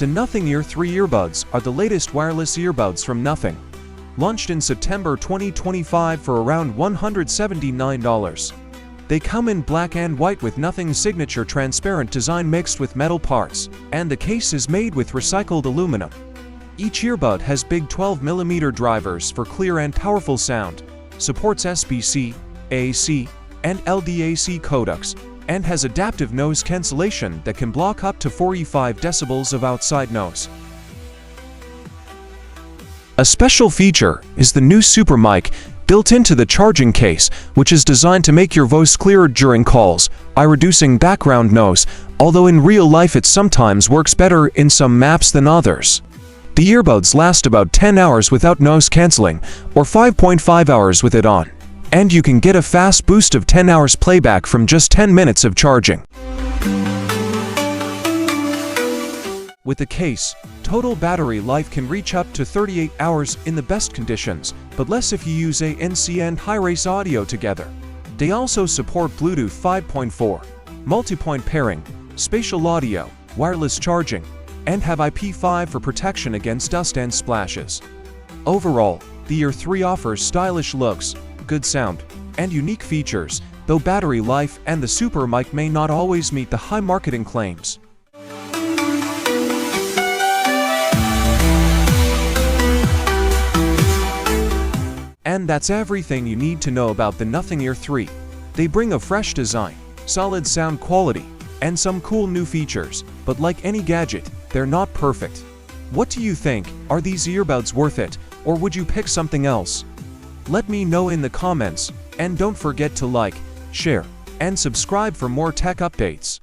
The Nothing Ear 3 earbuds are the latest wireless earbuds from Nothing. Launched in September 2025 for around $179. They come in black and white with Nothing's signature transparent design mixed with metal parts, and the case is made with recycled aluminum. Each earbud has big 12mm drivers for clear and powerful sound, supports SBC, AAC, and LDAC codecs, and has adaptive noise cancellation that can block up to 45 decibels of outside noise. A special feature is the new super mic built into the charging case, which is designed to make your voice clearer during calls, reducing background noise, although in real life it sometimes works better in some maps than others. The earbuds last about 10 hours without noise cancelling, or 5.5 hours with it on. And you can get a fast boost of 10 hours playback from just 10 minutes of charging. With the case, total battery life can reach up to 38 hours in the best conditions, but less if you use ANC and high-res audio together. They also support Bluetooth 5.4, multipoint pairing, spatial audio, wireless charging, and have IP5 for protection against dust and splashes. Overall, the Ear 3 offers stylish looks, good sound, and unique features, though battery life and the super mic may not always meet the high marketing claims. And that's everything you need to know about the Nothing Ear 3. They bring a fresh design, solid sound quality, and some cool new features, but like any gadget, they're not perfect. What do you think? Are these earbuds worth it, or would you pick something else? Let me know in the comments, and don't forget to like, share, and subscribe for more tech updates.